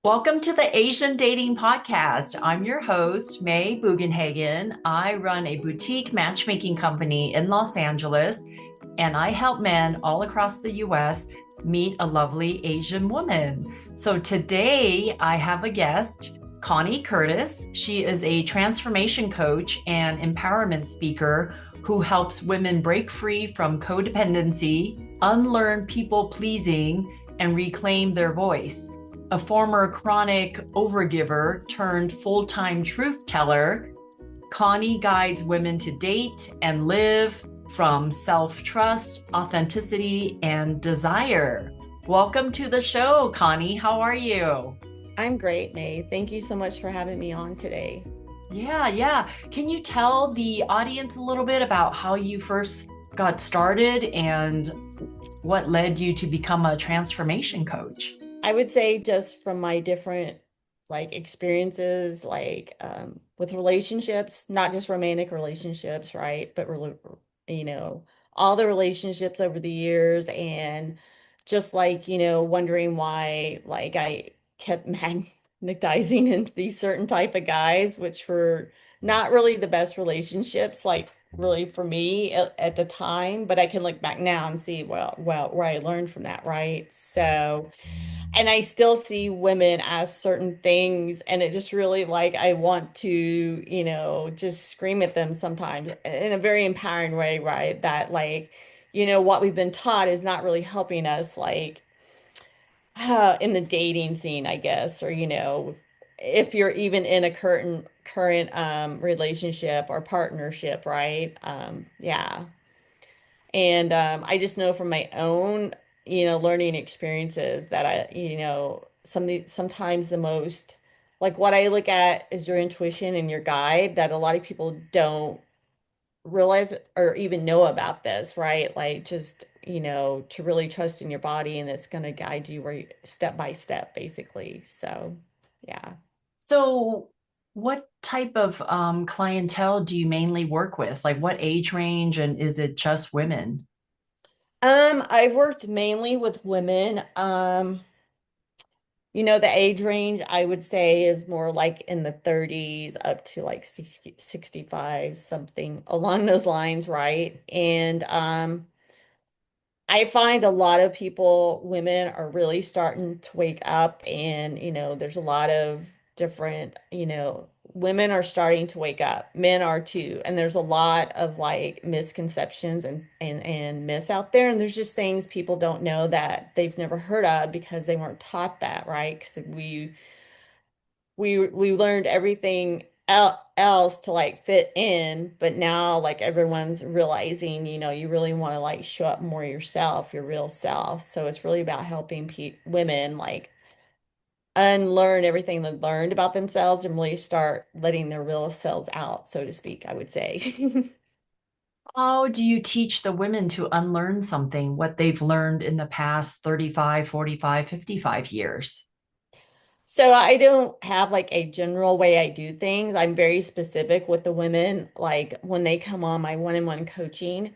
Welcome to the Asian Dating Podcast. I'm your host, May Bugenhagen. I run a boutique matchmaking company in Los Angeles, and I help men all across the US meet a lovely Asian woman. So today I have a guest, Connie Curtis. She is a transformation coach and empowerment speaker who helps women break free from codependency, unlearn people pleasing, and reclaim their voice. A former chronic overgiver turned full time truth teller, Connie guides women to date and live from self trust, authenticity, and desire. Welcome to the show, Connie. How are you? I'm great, May. Thank you so much for having me on today. Yeah. Can you tell the audience a little bit about how you first got started and what led you to become a transformation coach? I would say just from my different experiences with relationships, not just romantic relationships, right? But you know, all the relationships over the years and just wondering why I kept magnetizing into these certain type of guys, which were not really the best relationships, like really for me at the time, but I can look back now and see well where I learned from that, right? So and I still see women as certain things, and it just really I want to, just scream at them sometimes in a very empowering way, right? That what we've been taught is not really helping us in the dating scene, I guess, or if you're even in a current relationship or partnership, right? Yeah. And I just know from my own, learning experiences that sometimes the most like what I look at is your intuition and your guide that a lot of people don't realize or even know about this, right? Like just, to really trust in your body and it's going to guide you step by step, basically. So, yeah. So, what type of clientele do you mainly work with? Like, what age range, and is it just women? I've worked mainly with women. The age range I would say is more like in the 30s up to like 60, 65, something along those lines, right? And I find a lot of people, women are really starting to wake up and, there's a lot of different, women are starting to wake up. Men are too. And there's a lot of misconceptions and myths out there. And there's just things people don't know that they've never heard of because they weren't taught that, right? Because we learned everything else to fit in, but now everyone's realizing, you really want to show up more yourself, your real self. So it's really about helping pe women unlearn everything they learned about themselves and really start letting their real selves out, so to speak, I would say. How do you teach the women to unlearn something, what they've learned in the past 35, 45, 55 years? So I don't have a general way I do things. I'm very specific with the women. Like when they come on my one-on-one coaching,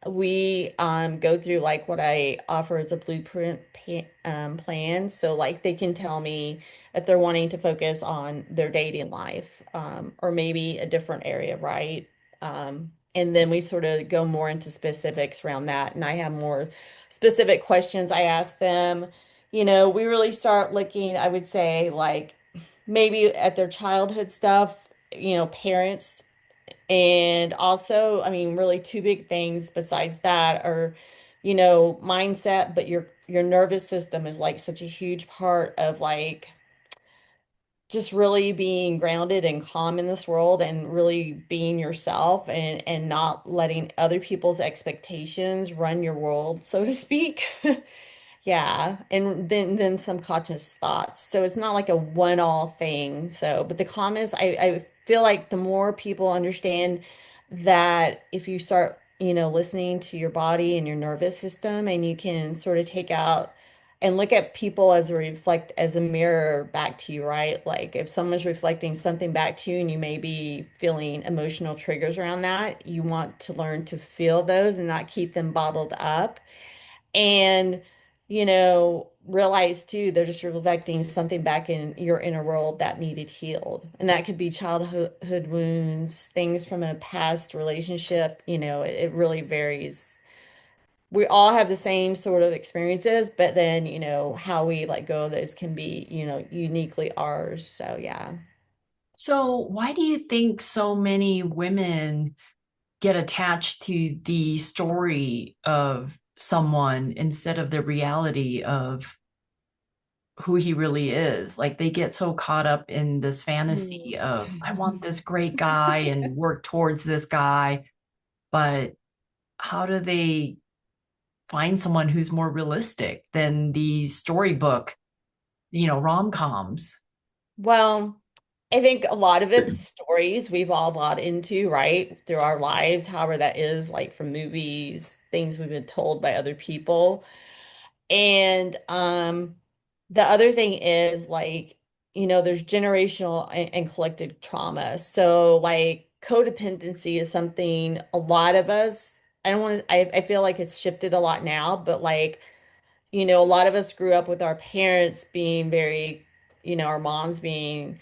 we go through what I offer as a blueprint plan. So they can tell me if they're wanting to focus on their dating life or maybe a different area, right? And then we sort of go more into specifics around that. And I have more specific questions I ask them. We really start looking, I would say, maybe at their childhood stuff, parents. And also, I mean, really two big things besides that are, mindset, but your nervous system is such a huge part of just really being grounded and calm in this world and really being yourself and not letting other people's expectations run your world, so to speak. Yeah, and then some conscious thoughts. So it's not like a one-all thing. So, but the calmness, I feel like the more people understand that if you start, listening to your body and your nervous system, and you can sort of take out and look at people as a mirror back to you, right? Like if someone's reflecting something back to you and you may be feeling emotional triggers around that, you want to learn to feel those and not keep them bottled up. And realize too, they're just reflecting something back in your inner world that needed healed. And that could be childhood wounds, things from a past relationship, it really varies. We all have the same sort of experiences, but then, how we let go of those can be, uniquely ours. So, yeah. So, why do you think so many women get attached to the story of someone instead of the reality of who he really is? Like they get so caught up in this Mm. fantasy of, I want this great guy and work towards this guy. But how do they find someone who's more realistic than the storybook, rom-coms? Well, I think a lot of it's stories we've all bought into, right? Through our lives, however that is, like from movies, things we've been told by other people. And the other thing is like, there's generational and collective trauma. So like codependency is something a lot of us, I don't want to, I feel like it's shifted a lot now, but like, a lot of us grew up with our parents being very, our moms being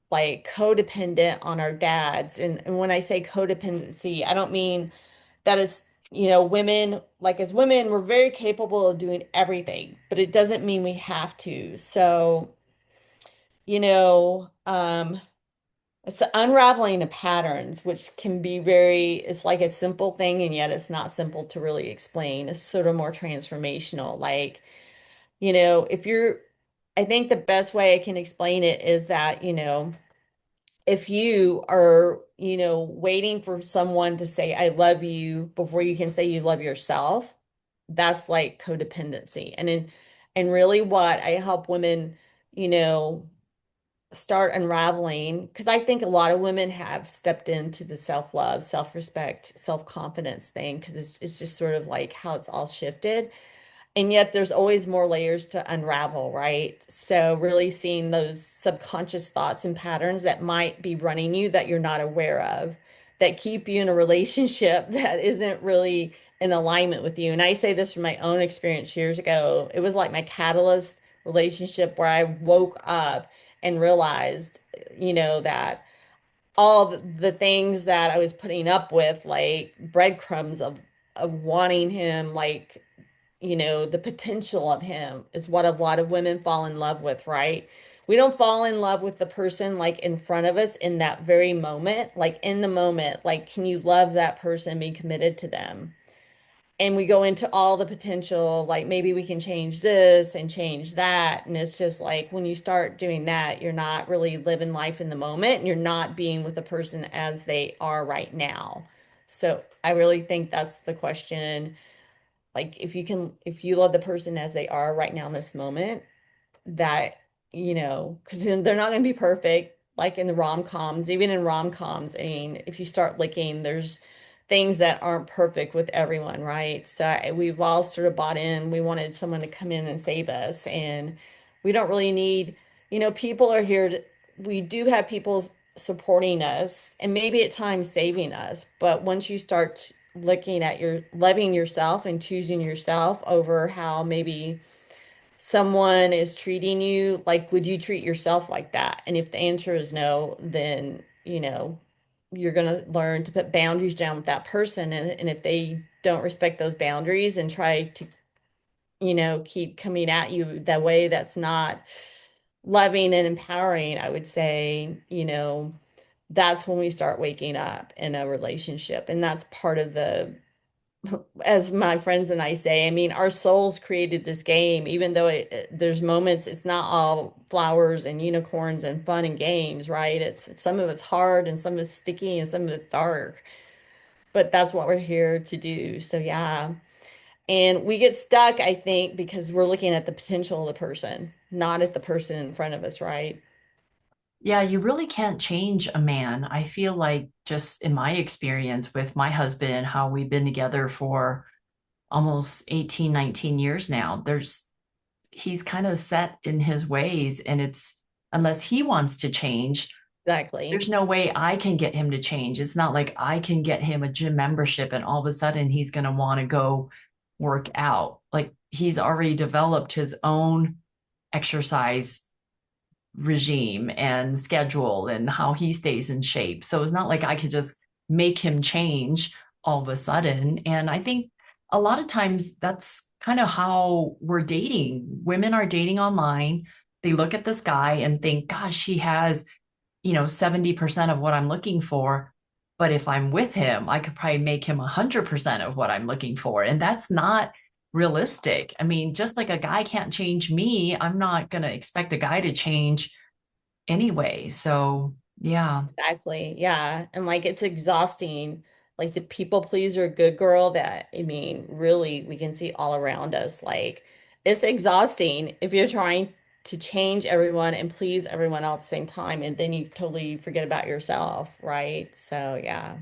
like codependent on our dads. And when I say codependency, I don't mean that is, women, like as women, we're very capable of doing everything, but it doesn't mean we have to. So, you know, um, it's unraveling the patterns, which can be it's like a simple thing, and yet it's not simple to really explain. It's sort of more transformational. Like, if I think the best way I can explain it is that, if you are, waiting for someone to say, I love you before you can say you love yourself, that's like codependency. And really what I help women, you know, start unraveling, because I think a lot of women have stepped into the self-love, self-respect, self-confidence thing, because it's just sort of like how it's all shifted. And yet there's always more layers to unravel, right? So really seeing those subconscious thoughts and patterns that might be running you that you're not aware of, that keep you in a relationship that isn't really in alignment with you. And I say this from my own experience years ago. It was like my catalyst relationship where I woke up and realized, that all the things that I was putting up with, like breadcrumbs of wanting him, like the potential of him is what a lot of women fall in love with, right? We don't fall in love with the person like in front of us in that very moment, like in the moment, like, can you love that person, be committed to them? And we go into all the potential, like maybe we can change this and change that. And it's just like when you start doing that, you're not really living life in the moment and you're not being with the person as they are right now. So I really think that's the question, like if you love the person as they are right now in this moment, that, because they're not going to be perfect, like in the rom-coms, even in rom-coms. I mean, if you start looking, there's things that aren't perfect with everyone, right? So we've all sort of bought in. We wanted someone to come in and save us, and we don't really need, people are here to, we do have people supporting us and maybe at times saving us. But once you start looking at your loving yourself and choosing yourself over how maybe someone is treating you, like, would you treat yourself like that? And if the answer is no, then, you're going to learn to put boundaries down with that person. And if they don't respect those boundaries and try to, keep coming at you that way, that's not loving and empowering, I would say, that's when we start waking up in a relationship. And that's part of as my friends and I say, I mean, our souls created this game, even though there's moments, it's not all flowers and unicorns and fun and games, right? It's some of it's hard and some of it's sticky and some of it's dark, but that's what we're here to do. So yeah. And we get stuck, I think, because we're looking at the potential of the person, not at the person in front of us, right? Yeah, you really can't change a man. I feel like just in my experience with my husband, how we've been together for almost 18, 19 years now, he's kind of set in his ways, and it's unless he wants to change, Exactly. there's no way I can get him to change. It's not like I can get him a gym membership and all of a sudden he's going to want to go work out. Like he's already developed his own exercise regime and schedule and how he stays in shape. So it's not like I could just make him change all of a sudden. And I think a lot of times that's kind of how we're dating. Women are dating online. They look at this guy and think, gosh, he has, 70% of what I'm looking for. But if I'm with him, I could probably make him 100% of what I'm looking for. And that's not realistic. I mean, just like a guy can't change me, I'm not going to expect a guy to change anyway. So, yeah. Exactly. Yeah. And like it's exhausting. Like the people pleaser good girl that, I mean, really we can see all around us. Like it's exhausting if you're trying to change everyone and please everyone else at the same time, and then you totally forget about yourself, right? So yeah.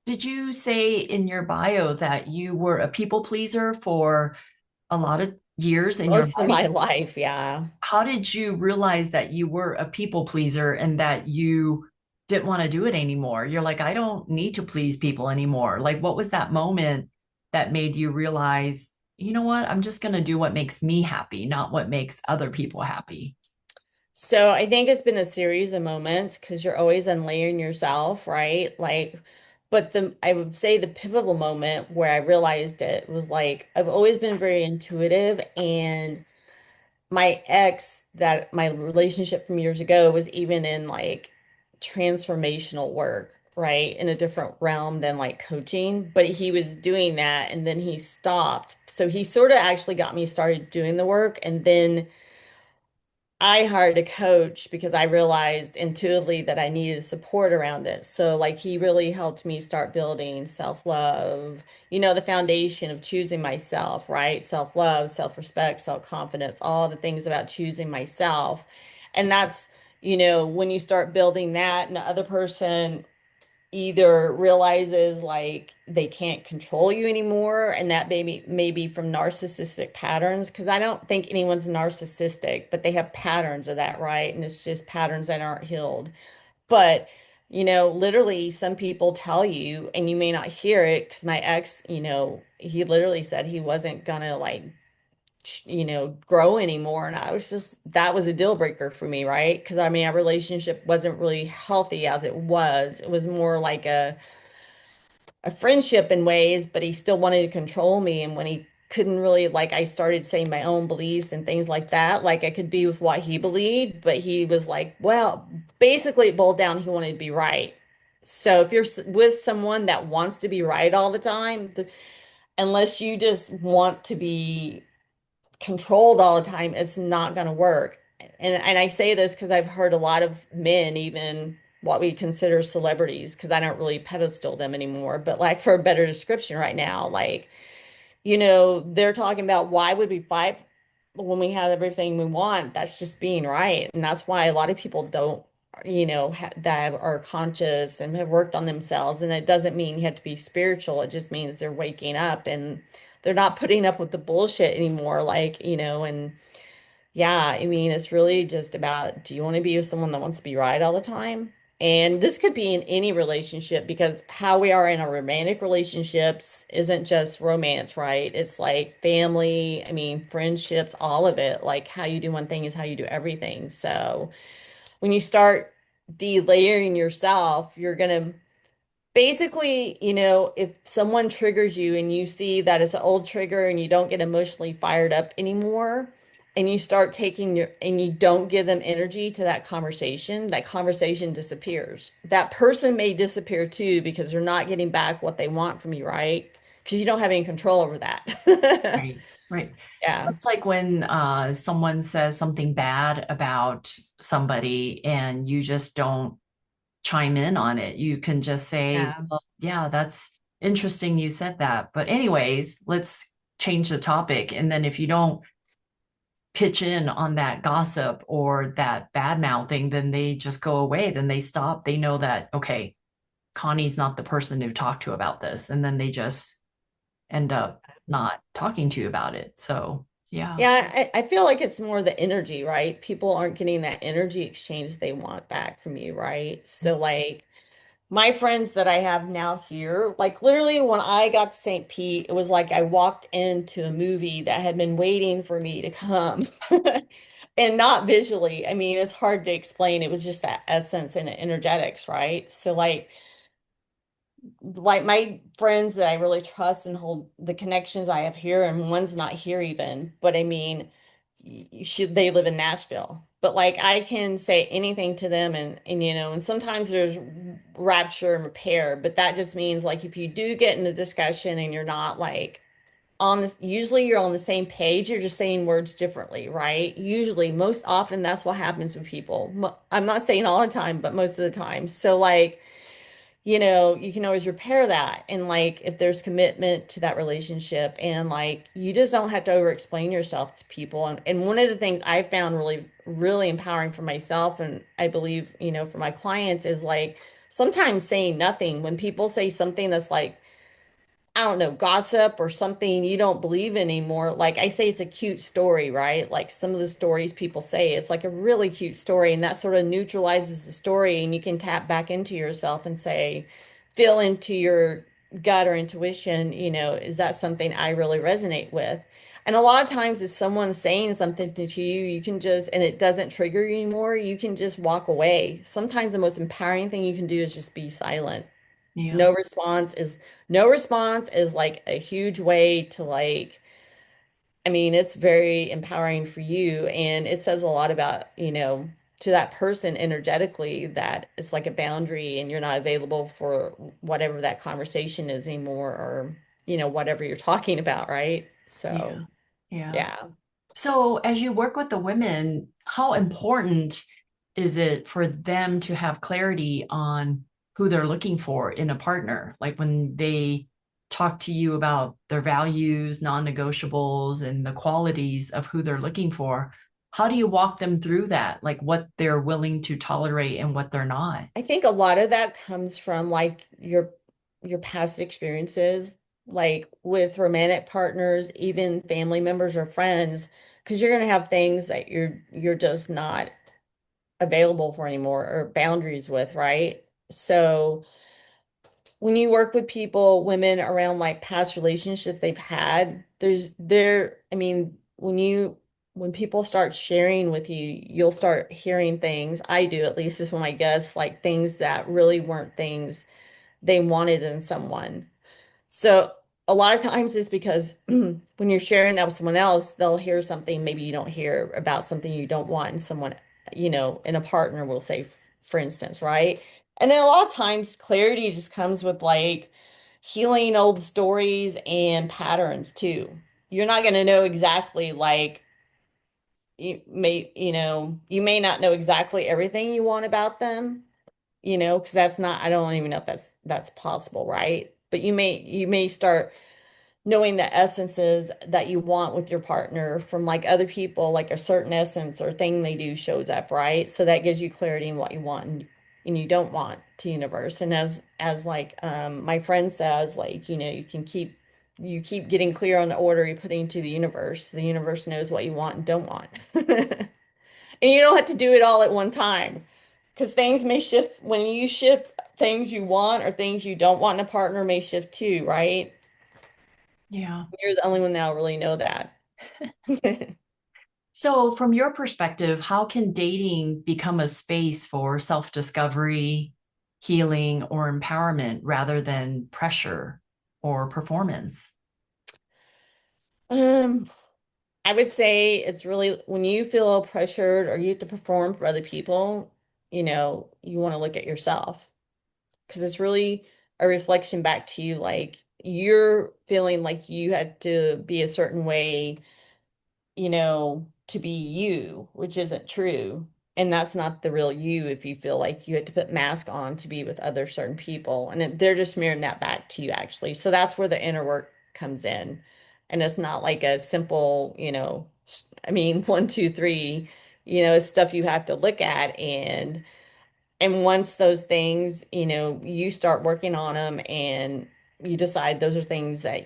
Did you say in your bio that you were a people pleaser for a lot of years in your Most of life? my life, yeah. How did you realize that you were a people pleaser and that you didn't want to do it anymore? You're like, I don't need to please people anymore. Like, what was that moment that made you realize, you know what? I'm just going to do what makes me happy, not what makes other people happy. So I think it's been a series of moments because you're always unlayering yourself, right? Like, but I would say the pivotal moment where I realized it was like I've always been very intuitive, and my ex, that my relationship from years ago, was even in like transformational work, right? In a different realm than like coaching, but he was doing that and then he stopped. So he sort of actually got me started doing the work, and then I hired a coach because I realized intuitively that I needed support around it. So, like, he really helped me start building self-love, the foundation of choosing myself, right? Self-love, self-respect, self-confidence, all the things about choosing myself. And that's, when you start building that and the other person either realizes like they can't control you anymore, and that maybe from narcissistic patterns, because I don't think anyone's narcissistic, but they have patterns of that, right? And it's just patterns that aren't healed. But literally some people tell you and you may not hear it, because my ex, he literally said he wasn't gonna like grow anymore. And I was just, that was a deal breaker for me, right? Because I mean, our relationship wasn't really healthy as it was. It was more like a friendship in ways, but he still wanted to control me. And when he couldn't really, like, I started saying my own beliefs and things like that, like I could be with what he believed, but he was like, well, basically it boiled down, he wanted to be right. So if you're with someone that wants to be right all the time, unless you just want to be controlled all the time, it's not going to work. And I say this because I've heard a lot of men, even what we consider celebrities, because I don't really pedestal them anymore, but like for a better description right now, like, they're talking about why would we fight when we have everything we want? That's just being right. And that's why a lot of people don't, that are conscious and have worked on themselves. And it doesn't mean you have to be spiritual. It just means they're waking up and they're not putting up with the bullshit anymore. Like, and yeah, I mean, it's really just about, do you want to be with someone that wants to be right all the time? And this could be in any relationship, because how we are in our romantic relationships isn't just romance, right? It's like family, I mean, friendships, all of it. Like how you do one thing is how you do everything. So when you start delayering yourself, you're going to basically, if someone triggers you and you see that it's an old trigger and you don't get emotionally fired up anymore, and you start and you don't give them energy to that conversation disappears. That person may disappear too because they're not getting back what they want from you, right? Because you don't have any control over that. Right. Right. Yeah. It's like when someone says something bad about somebody and you just don't chime in on it. You can just say, Yeah. well, yeah, that's interesting you said that. But, anyways, let's change the topic. And then if you don't pitch in on that gossip or that bad mouthing, then they just go away. Then they stop. They know that, okay, Connie's not the person to talk to about this. And then they just end up not talking to you about it. So, yeah. Yeah, I feel like it's more the energy, right? People aren't getting that energy exchange they want back from you, right? So like My friends that I have now here, like literally when I got to St. Pete, it was like I walked into a movie that had been waiting for me to come. And not visually. I mean, it's hard to explain. It was just that essence and energetics, right? So like my friends that I really trust and hold the connections I have here, and one's not here even, but I mean, they live in Nashville. But like I can say anything to them and and sometimes there's rapture and repair, but that just means like if you do get in a discussion and you're not like on this, usually you're on the same page, you're just saying words differently, right? Usually, most often that's what happens with people. I'm not saying all the time, but most of the time. So like you can always repair that. And like, if there's commitment to that relationship, and like, you just don't have to over explain yourself to people. And one of the things I found really, really empowering for myself, and I believe, for my clients is like sometimes saying nothing when people say something that's like, I don't know, gossip or something you don't believe anymore. Like I say, it's a cute story, right? Like some of the stories people say, it's like a really cute story, and that sort of neutralizes the story, and you can tap back into yourself and say, feel into your gut or intuition, is that something I really resonate with? And a lot of times, if someone's saying something to you, you can just, and it doesn't trigger you anymore, you can just walk away. Sometimes the most empowering thing you can do is just be silent. Yeah. No response is no response is like a huge way to like, I mean, it's very empowering for you, and it says a lot about, to that person energetically, that it's like a boundary and you're not available for whatever that conversation is anymore, or, whatever you're talking about, right? Yeah. So, Yeah. yeah. So, as you work with the women, how important is it for them to have clarity on who they're looking for in a partner? Like when they talk to you about their values, non-negotiables, and the qualities of who they're looking for, how do you walk them through that? Like what they're willing to tolerate and what they're not? I think a lot of that comes from like your past experiences, like with romantic partners, even family members or friends, because you're gonna have things that you're just not available for anymore, or boundaries with, right? So when you work with people, women, around like past relationships they've had, I mean, when people start sharing with you, you'll start hearing things. I do, at least is when I guess, like things that really weren't things they wanted in someone. So a lot of times it's because when you're sharing that with someone else, they'll hear something maybe you don't hear about something you don't want in someone, in a partner, will say, for instance, right? And then a lot of times clarity just comes with like healing old stories and patterns too. You're not going to know exactly like you may not know exactly everything you want about them, because that's not, I don't even know if that's possible, right? But you may start knowing the essences that you want with your partner from like other people, like a certain essence or thing they do shows up, right? So that gives you clarity in what you want and you don't want to universe. And as like my friend says, like, you keep getting clear on the order you're putting to the universe. The universe knows what you want and don't want. And you don't have to do it all at one time, because things may shift when you shift. Things you want or things you don't want in a partner may shift too, right? Yeah. You're the only one that'll really know that. So, from your perspective, how can dating become a space for self-discovery, healing, or empowerment rather than pressure or performance? Um, I would say it's really when you feel pressured or you have to perform for other people, you want to look at yourself, because it's really a reflection back to you. Like you're feeling like you had to be a certain way, to be you, which isn't true. And that's not the real you if you feel like you had to put mask on to be with other certain people. And they're just mirroring that back to you, actually. So that's where the inner work comes in. And it's not like a simple, I mean, one, two, three, it's stuff you have to look at. And once those things, you start working on them and you decide those are things that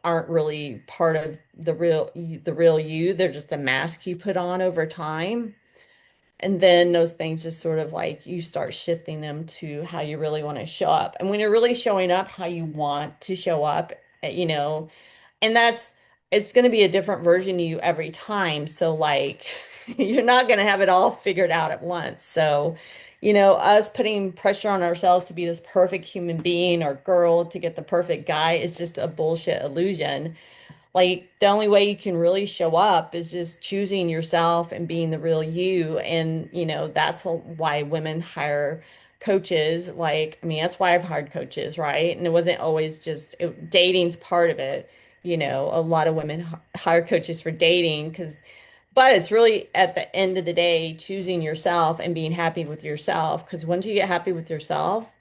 aren't really part of the real you, they're just a mask you put on over time. And then those things just sort of like you start shifting them to how you really want to show up. And when you're really showing up how you want to show up, you know, and it's going to be a different version of you every time. So like you're not going to have it all figured out at once. So, us putting pressure on ourselves to be this perfect human being or girl to get the perfect guy is just a bullshit illusion. Like the only way you can really show up is just choosing yourself and being the real you. And, that's why women hire coaches. Like, I mean, that's why I've hired coaches, right? And it wasn't always just dating's part of it. A lot of women hire coaches for dating but it's really at the end of the day, choosing yourself and being happy with yourself. Because once you get happy with yourself,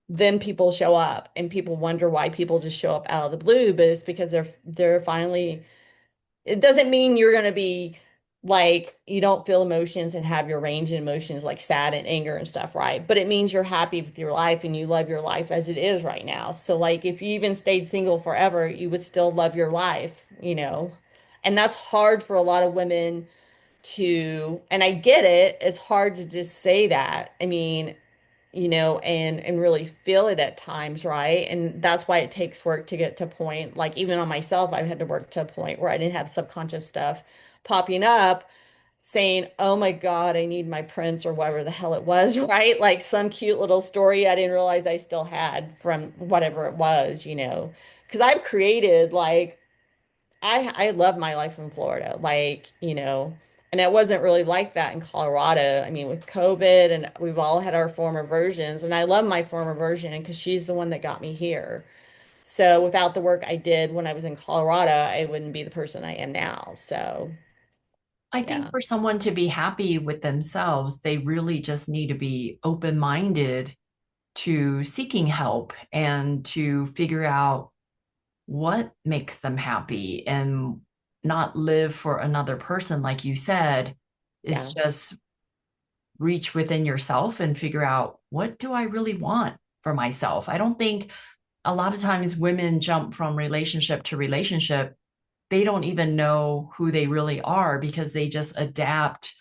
then people show up and people wonder why people just show up out of the blue, but it's because they're finally it doesn't mean you're going to be like you don't feel emotions and have your range of emotions like sad and anger and stuff, right? But it means you're happy with your life and you love your life as it is right now. So like if you even stayed single forever, you would still love your life. And that's hard for a lot of women and I get it. It's hard to just say that. I mean, and really feel it at times, right? And that's why it takes work to get to a point. Like even on myself, I've had to work to a point where I didn't have subconscious stuff popping up saying, "Oh my God, I need my prince," or whatever the hell it was, right? Like some cute little story I didn't realize I still had from whatever it was. Because I've created like I love my life in Florida, and it wasn't really like that in Colorado. I mean, with COVID, and we've all had our former versions, and I love my former version because she's the one that got me here. So without the work I did when I was in Colorado, I wouldn't be the person I am now. So I think yeah, for someone to be happy with themselves, they really just need to be open-minded to seeking help and to figure out what makes them happy and not live for another person, like you said, is yeah. just reach within yourself and figure out what do I really want for myself. I don't think a lot of times women jump from relationship to relationship. They don't even know who they really are because they just adapt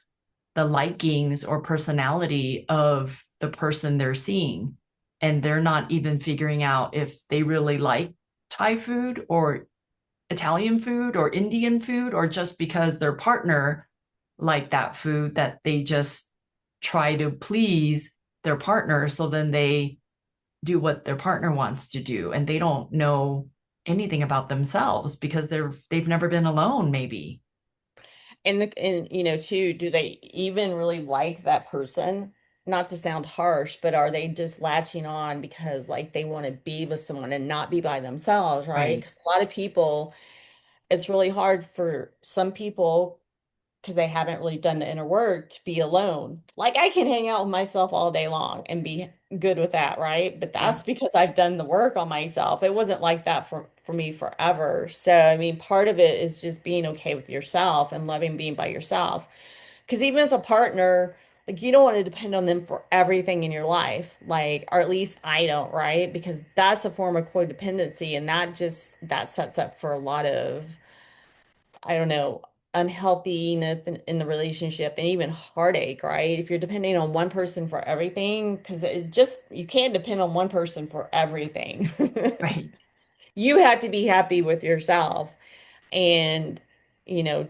the likings or personality of the person they're seeing. And they're not even figuring out if they really like Thai food or Italian food or Indian food, or just because their partner like that food that they just try to please their partner. So then they do what their partner wants to do and they don't know anything about themselves because they've never been alone, maybe. And too, do they even really like that person? Not to sound harsh, but are they just latching on because like they want to be with someone and not be by themselves, right? Right. Because a lot of people, it's really hard for some people because they haven't really done the inner work to be alone. Like I can hang out with myself all day long and be good with that, right? But Yeah. that's because I've done the work on myself. It wasn't like that for me forever. So, I mean, part of it is just being okay with yourself and loving being by yourself. Because even with a partner, like you don't want to depend on them for everything in your life, like, or at least I don't, right? Because that's a form of codependency, and that sets up for a lot of I don't know, unhealthiness in the relationship and even heartache, right? If you're depending on one person for everything, because you can't depend on one person for everything. Right. You have to be happy with yourself and,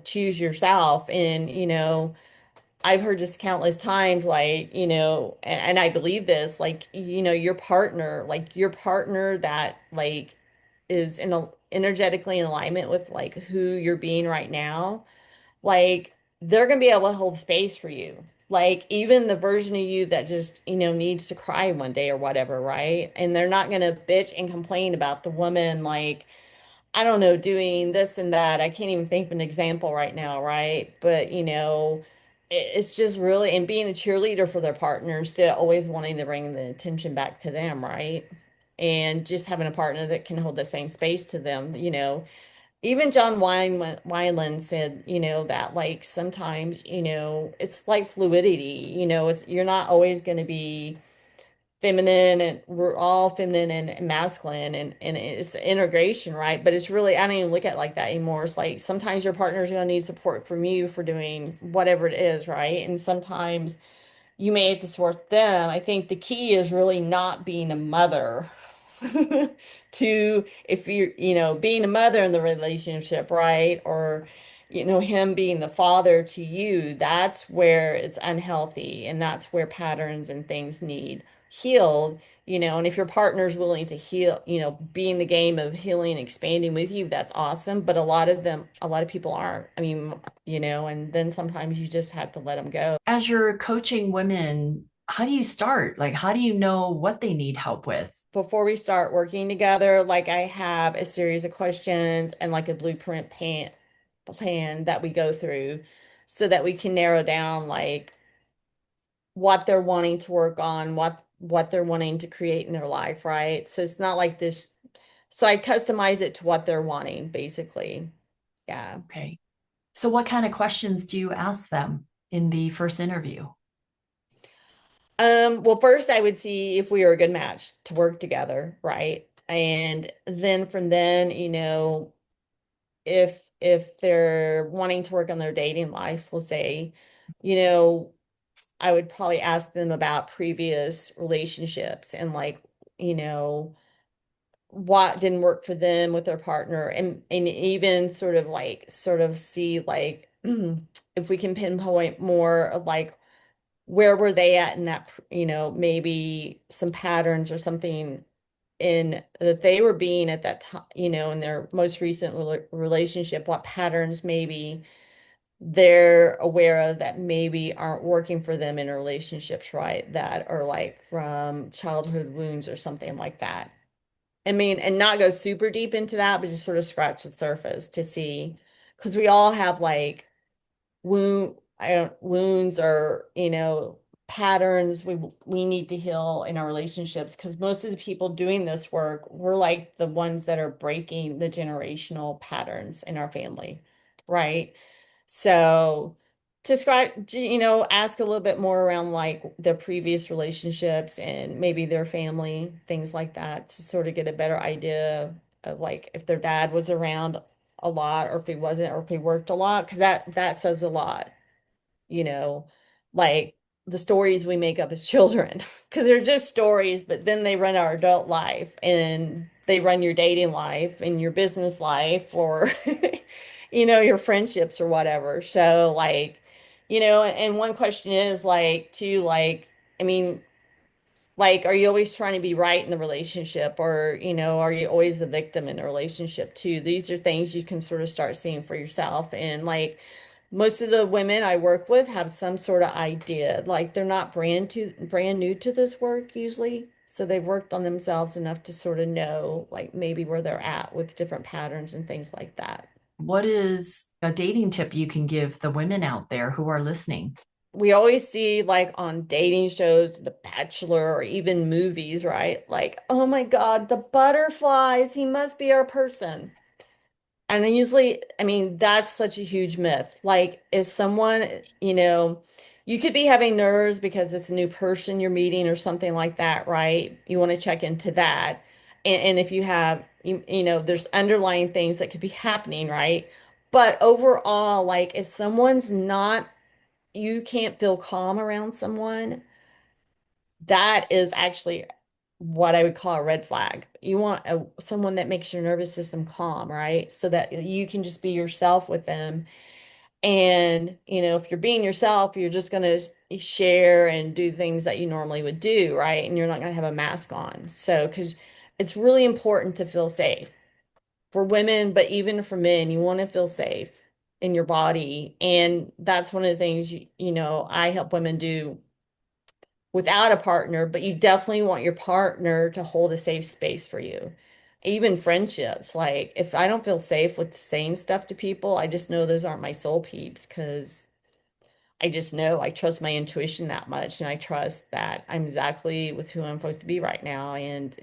choose yourself. And, I've heard this countless times, like, and I believe this, like, your partner that, like, is energetically in alignment with, like, who you're being right now like they're gonna be able to hold space for you. Like even the version of you that just, needs to cry one day or whatever, right? And they're not gonna bitch and complain about the woman like, I don't know, doing this and that. I can't even think of an example right now, right? But it's just really and being a cheerleader for their partner instead of always wanting to bring the attention back to them, right? And just having a partner that can hold the same space to them. Even John Wineland said, that like sometimes, it's like fluidity, you're not always going to be feminine and we're all feminine and masculine and it's integration, right? But it's really, I don't even look at it like that anymore. It's like sometimes your partner's gonna need support from you for doing whatever it is, right? And sometimes you may have to support them. I think the key is really not being a mother to if you're being a mother in the relationship, right? Or him being the father to you, that's where it's unhealthy and that's where patterns and things need healed. And if your partner's willing to heal, be in the game of healing and expanding with you, that's awesome. But a lot of people aren't. I mean, and then sometimes you just have to let them go. As you're coaching women, how do you start? Like, how do you know what they need help with? Before we start working together, like I have a series of questions and like a blueprint plan that we go through so that we can narrow down like what they're wanting to work on, what they're wanting to create in their life, right? So it's not like this. So I customize it to what they're wanting, basically. Yeah. Okay. So, what kind of questions do you ask them in the first interview? Well, first I would see if we are a good match to work together, right? And then from then, if they're wanting to work on their dating life, we'll say, you know, I would probably ask them about previous relationships and like, you know, what didn't work for them with their partner and even sort of see like if we can pinpoint more of like where were they at in that, maybe some patterns or something in that they were being at that time, in their most recent relationship, what patterns maybe they're aware of that maybe aren't working for them in relationships, right? That are like from childhood wounds or something like that. I mean, and not go super deep into that, but just sort of scratch the surface to see, because we all have like wounds or patterns we need to heal in our relationships because most of the people doing this work we're like the ones that are breaking the generational patterns in our family, right? So to scratch, ask a little bit more around like their previous relationships and maybe their family, things like that, to sort of get a better idea of like if their dad was around a lot or if he wasn't or if he worked a lot, because that says a lot, you know, like the stories we make up as children, because they're just stories, but then they run our adult life and they run your dating life and your business life or, your friendships or whatever. So, like, and one question is like, to like, I mean, like, are you always trying to be right in the relationship or, are you always the victim in a relationship too? These are things you can sort of start seeing for yourself. And like most of the women I work with have some sort of idea. Like they're not brand new to this work usually. So they've worked on themselves enough to sort of know like maybe where they're at with different patterns and things like that. What is a dating tip you can give the women out there who are listening? We always see like on dating shows, The Bachelor, or even movies, right? Like, oh my God, the butterflies, he must be our person. And then usually, I mean, that's such a huge myth. Like, if someone, you could be having nerves because it's a new person you're meeting or something like that, right? You want to check into that. And if you have, there's underlying things that could be happening, right? But overall, like, if someone's not you can't feel calm around someone, that is actually what I would call a red flag. You want someone that makes your nervous system calm, right? So that you can just be yourself with them. And, if you're being yourself, you're just going to share and do things that you normally would do, right? And you're not going to have a mask on. So, because it's really important to feel safe for women, but even for men, you want to feel safe in your body. And that's one of the things I help women do without a partner, but you definitely want your partner to hold a safe space for you. Even friendships, like if I don't feel safe with saying stuff to people, I just know those aren't my soul peeps because I just know I trust my intuition that much and I trust that I'm exactly with who I'm supposed to be right now. And,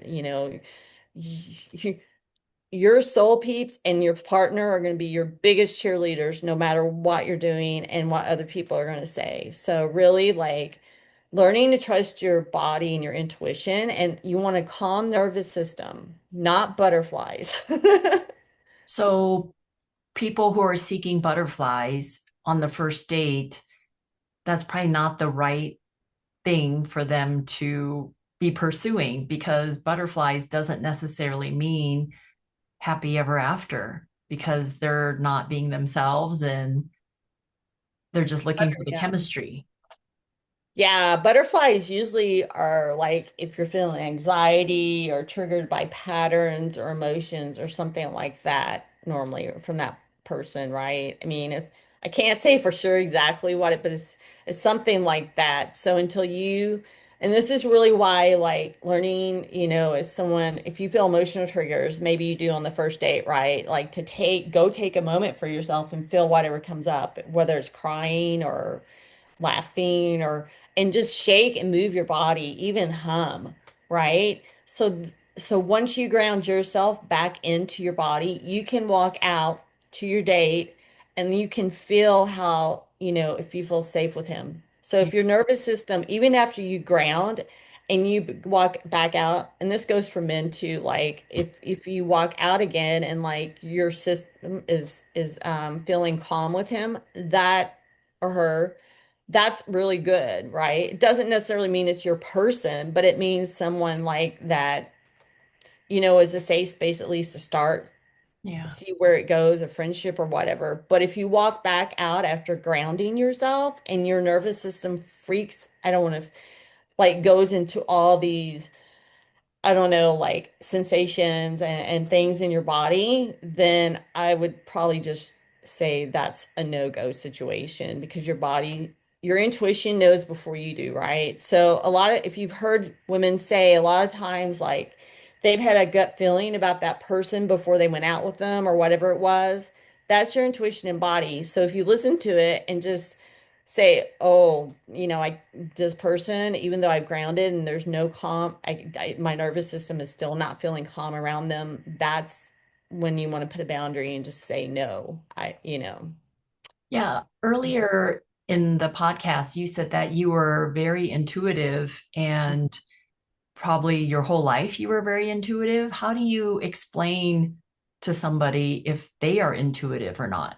your soul peeps and your partner are going to be your biggest cheerleaders no matter what you're doing and what other people are going to say. So really like learning to trust your body and your intuition, and you want a calm nervous system, not butterflies. So people who are seeking butterflies on the first date, that's probably not the right thing for them to be pursuing because butterflies doesn't necessarily mean happy ever after because they're not being themselves and they're just looking for the Yeah. chemistry. Yeah, butterflies usually are like if you're feeling anxiety or triggered by patterns or emotions or something like that, normally from that person, right? I mean, I can't say for sure exactly what it, but it's something like that. So until you, and this is really why like learning, as someone, if you feel emotional triggers, maybe you do on the first date, right? Like to go take a moment for yourself and feel whatever comes up, whether it's crying or laughing or and just shake and move your body, even hum, right? So once you ground yourself back into your body, you can walk out to your date and you can feel how, if you feel safe with him. So Yeah. if your nervous system, even after you ground and you walk back out, and this goes for men too, like if you walk out again and like your system is feeling calm with him, that or her, that's really good, right? It doesn't necessarily mean it's your person, but it means someone like that, is a safe space at least to start, Yeah. see where it goes, a friendship or whatever. But if you walk back out after grounding yourself and your nervous system freaks, I don't want to like goes into all these I don't know, like sensations and things in your body, then I would probably just say that's a no-go situation because your intuition knows before you do, right? So if you've heard women say a lot of times, like they've had a gut feeling about that person before they went out with them or whatever it was, that's your intuition and body. So if you listen to it and just say, oh, this person, even though I've grounded and there's no calm, my nervous system is still not feeling calm around them. That's when you want to put a boundary and just say no. Yeah. Earlier in the podcast, you said that you were very intuitive and probably your whole life you were very intuitive. How do you explain to somebody if they are intuitive or not?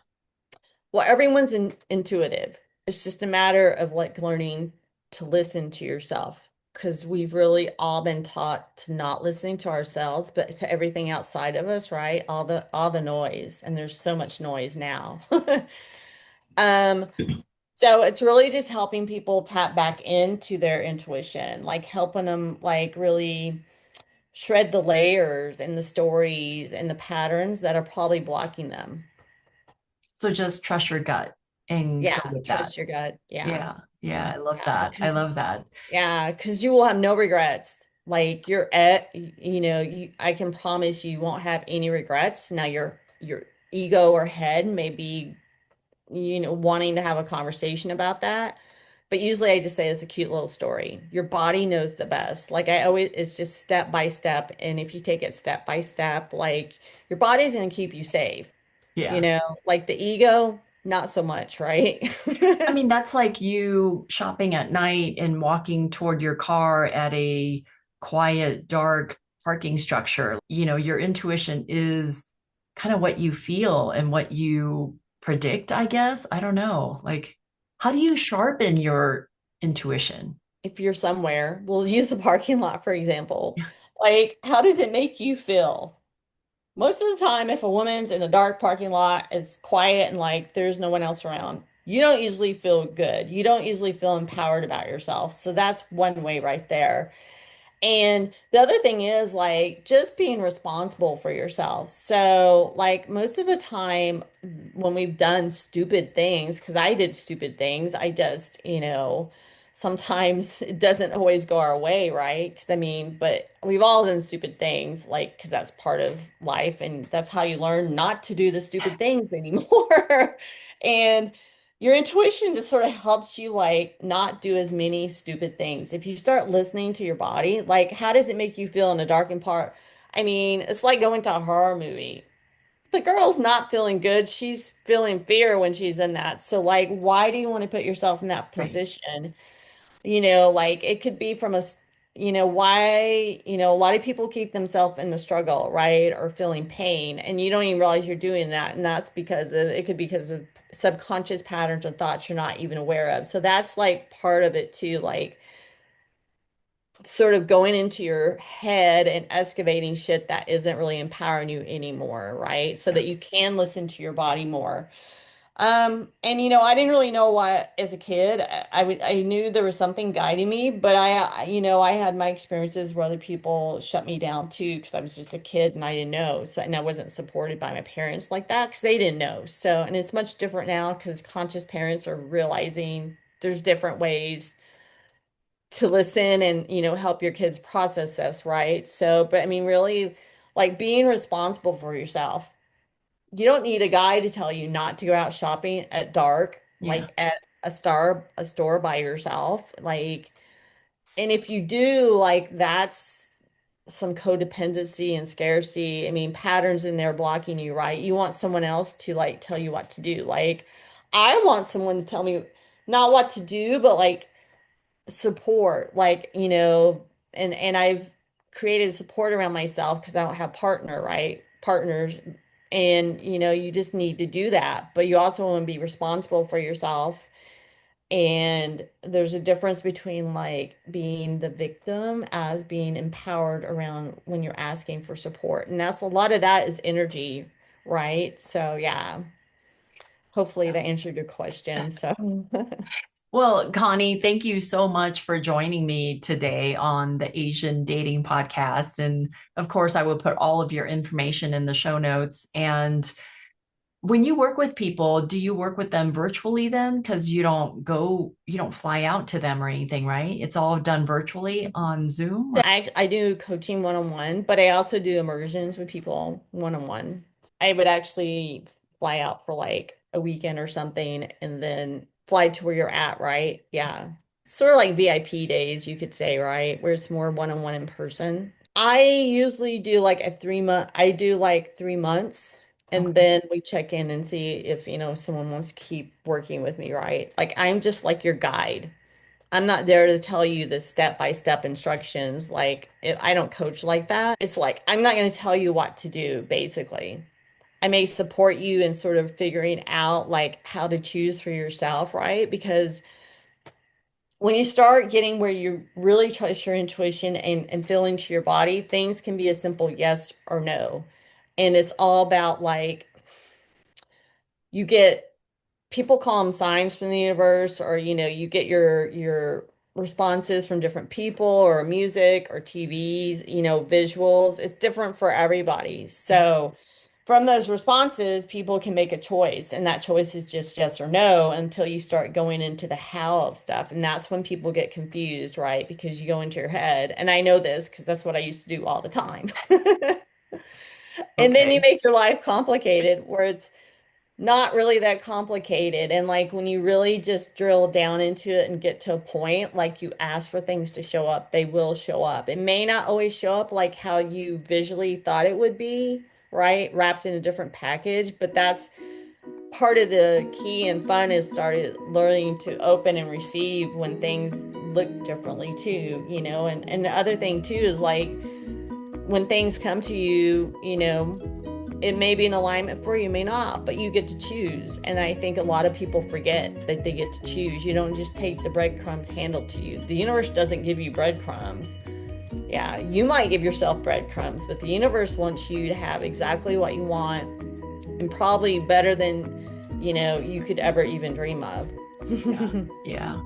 Well, everyone's intuitive. It's just a matter of like learning to listen to yourself because we've really all been taught to not listening to ourselves, but to everything outside of us, right? All the noise, and there's so much noise now. Um, so it's really just helping people tap back into their intuition, like helping them like really shred the layers and the stories and the patterns that are probably blocking them. So just trust your gut and go Yeah, with that. trust your gut. Yeah. Yeah. Yeah. I love Yeah, that. I love that. because you will have no regrets. Like I can promise you won't have any regrets. Now your ego or head may be, wanting to have a conversation about that. But usually I just say it's a cute little story. Your body knows the best. Like I always, it's just step by step. And if you take it step by step, like your body's gonna keep you safe. Yeah. Like the ego, not so much, right? I mean, that's like you shopping at night and walking toward your car at a quiet, dark parking structure. Your intuition is kind of what you feel and what you predict, I guess. I don't know. Like, how do you sharpen your intuition? If you're somewhere, we'll use the parking lot for example. Like, how does it make you feel? Most of the time, if a woman's in a dark parking lot, it's quiet and like there's no one else around, you don't usually feel good. You don't usually feel empowered about yourself. So that's one way right there. And the other thing is like just being responsible for yourself. So, like most of the time when we've done stupid things, because I did stupid things, I just, sometimes it doesn't always go our way, right? Because I mean, but we've all done stupid things, like, because that's part of life and that's how you learn not to do the stupid things anymore. And your intuition just sort of helps you like not do as many stupid things. If you start listening to your body, like how does it make you feel in a darkened part? I mean, it's like going to a horror movie. The girl's not feeling good. She's feeling fear when she's in that. So like, why do you want to put yourself in that Right. position? Like it could be from why, a lot of people keep themselves in the struggle, right? Or feeling pain, and you don't even realize you're doing that. And that's it could be because of subconscious patterns and thoughts you're not even aware of. So that's like part of it too, like sort of going into your head and excavating shit that isn't really empowering you anymore, right? So Yeah. that you can listen to your body more. And I didn't really know what as a kid. I knew there was something guiding me, but I had my experiences where other people shut me down too because I was just a kid and I didn't know. So and I wasn't supported by my parents like that because they didn't know. So and it's much different now because conscious parents are realizing there's different ways to listen and help your kids process this, right? So, but I mean, really, like being responsible for yourself. You don't need a guy to tell you not to go out shopping at dark, Yeah. like at a store by yourself. Like, and if you do, like that's some codependency and scarcity. I mean, patterns in there blocking you, right? You want someone else to like tell you what to do. Like, I want someone to tell me not what to do, but like support, like, and I've created support around myself because I don't have partners. And you just need to do that. But you also want to be responsible for yourself. And there's a difference between like being the victim as being empowered around when you're asking for support. And that's a lot of that is energy, right? So yeah, hopefully that answered your question. So Well, Connie, thank you so much for joining me today on the Asian Dating Podcast. And of course, I will put all of your information in the show notes. And when you work with people, do you work with them virtually then? Because you don't fly out to them or anything, right? It's all done virtually on Zoom or I do coaching one-on-one, but I also do immersions with people one-on-one. I would actually fly out for like a weekend or something and then fly to where you're at, right? Yeah. Sort of like VIP days, you could say, right? Where it's more one-on-one in person. I usually do like I do like 3 months and okay. then we check in and see if, someone wants to keep working with me, right? Like I'm just like your guide. I'm not there to tell you the step-by-step instructions. Like, if I don't coach like that. It's like, I'm not going to tell you what to do, basically. I may support you in sort of figuring out like how to choose for yourself, right? Because when you start getting where you really trust your intuition and feel into your body, things can be a simple yes or no. And it's all about like, you get people call them signs from the universe, or you get your responses from different people or music or TVs, visuals. It's different for everybody. So from those responses, people can make a choice, and that choice is just yes or no until you start going into the how of stuff. And that's when people get confused, right? Because you go into your head. And I know this because that's what I used to do all the time. And then you Okay. make your life complicated where it's not really that complicated. And like when you really just drill down into it and get to a point, like you ask for things to show up, they will show up. It may not always show up like how you visually thought it would be, right? Wrapped in a different package, but that's part of the key and fun is started learning to open and receive when things look differently too, and the other thing too is like when things come to you, it may be an alignment for you, may not, but you get to choose. And I think a lot of people forget that they get to choose. You don't just take the breadcrumbs handed to you. The universe doesn't give you breadcrumbs. Yeah, you might give yourself breadcrumbs, but the universe wants you to have exactly what you want and probably better than, you could ever even dream of. Yeah. Yeah.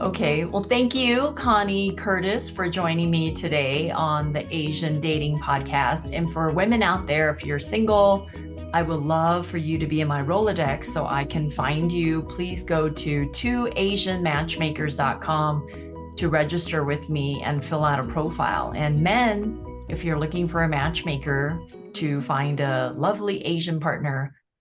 Okay. Well, thank you, Connie Curtis, for joining me today on the Asian Dating Podcast. And for women out there, if you're single, I would love for you to be in my Rolodex so I can find you. Please go to twoasianmatchmakers.com to register with me and fill out a profile. And men, if you're looking for a matchmaker to find a lovely Asian partner,